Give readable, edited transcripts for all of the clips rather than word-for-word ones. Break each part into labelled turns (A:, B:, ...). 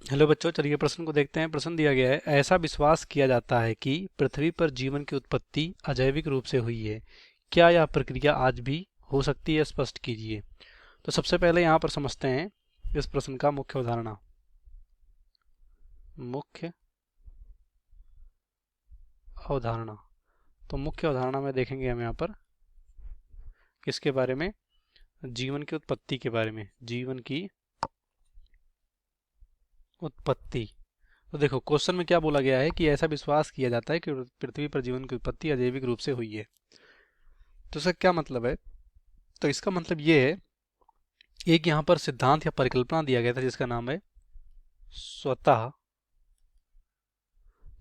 A: Hello बच्चों, चलिए प्रश्न को देखते हैं। प्रश्न दिया गया है, ऐसा विश्वास किया जाता है कि पृथ्वी पर जीवन की उत्पत्ति अजैविक रूप से हुई है। क्या यह प्रक्रिया आज भी हो सकती है? स्पष्ट कीजिए। तो सबसे पहले यहाँ पर समझते हैं इस प्रश्न का मुख्य अवधारणा। मुख्य अवधारणा। तो मुख्य अवधारणा में देखेंगे हम यहाँ पर किसके बारे में? जीवन की उत्पत्ति के बारे में। जीवन की उत्पत्ति। तो देखो, क्वेश्चन में क्या बोला गया है कि ऐसा विश्वास किया जाता है कि पृथ्वी पर जीवन की उत्पत्ति अजैविक रूप से हुई है। तो इसका क्या मतलब है? तो इसका मतलब ये है, एक यहाँ पर सिद्धांत या परिकल्पना दिया गया था जिसका नाम है स्वतः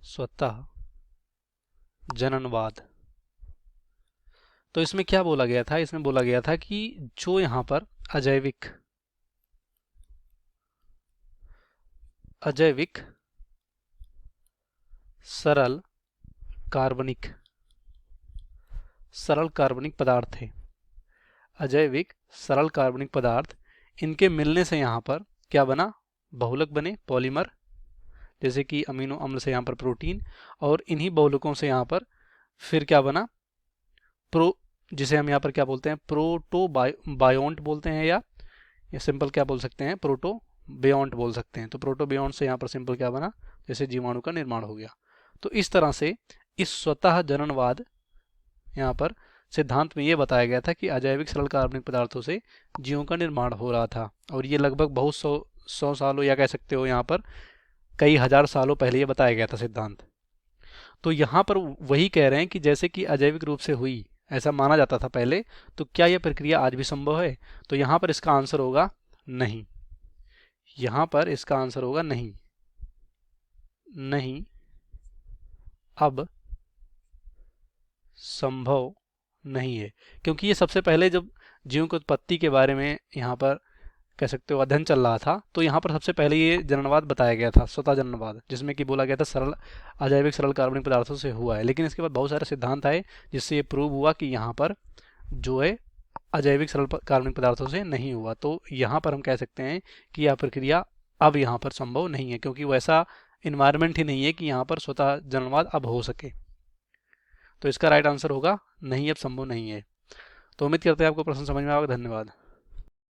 A: स्वतः जननवाद। तो इसमें क्या बोला गया था? इसमें बोला गया था कि जो यहाँ पर अजैविक अजैविक सरल कार्बनिक सरल कार्बनिक पदार्थ थे, अजैविक सरल कार्बनिक पदार्थ, इनके मिलने से यहाँ पर क्या बना? बहुलक बने, पॉलीमर, जैसे कि अमीनो अम्ल से यहाँ पर प्रोटीन, और इन्हीं बहुलकों से यहाँ पर फिर क्या बना? प्रो जिसे हम यहाँ पर क्या बोलते हैं? प्रोटो बायोन्ट बोलते हैं, या सिंपल क्या बोल सकते हैं? प्रोटो बेयोंट बोल सकते हैं। तो प्रोटो बेयोंट से यहाँ पर सिंपल क्या बना? जैसे जीवाणु का निर्माण हो गया। तो इस तरह से इस स्वतः जननवाद यहाँ पर सिद्धांत में ये बताया गया था कि अजैविक सरल कार्बनिक पदार्थों से जीवों का निर्माण हो रहा था, और ये लगभग बहुत सौ सालों, या कह सकते हो यहाँ पर कई हजार सालों पहले ये बताया गया था सिद्धांत। तो यहाँ पर वही कह रहे हैं कि जैसे कि अजैविक रूप से हुई, ऐसा माना जाता था पहले, तो क्या यह प्रक्रिया आज भी संभव है? तो यहाँ पर इसका आंसर होगा नहीं। यहाँ पर इसका आंसर होगा नहीं। नहीं, अब संभव नहीं है। क्योंकि ये सबसे पहले जब जीवों की उत्पत्ति के बारे में यहाँ पर कह सकते हो अध्ययन चल रहा था, तो यहाँ पर सबसे पहले ये जननवाद बताया गया था, स्वतः जननवाद, जिसमें कि बोला गया था सरल अजैविक सरल कार्बनिक पदार्थों से हुआ है। लेकिन इसके बाद बहुत सारे सिद्धांत आए जिससे ये प्रूव हुआ कि यहाँ पर जो है अजैविक सरल कार्बनिक पदार्थों से नहीं हुआ। तो यहाँ पर हम कह सकते हैं कि यह प्रक्रिया अब यहाँ पर संभव नहीं है, क्योंकि वैसा इन्वायरमेंट ही नहीं है कि यहाँ पर स्वतः जननवाद अब हो सके। तो इसका राइट आंसर होगा नहीं, अब संभव नहीं है। तो उम्मीद करते हैं आपको प्रश्न समझ में आएगा। धन्यवाद।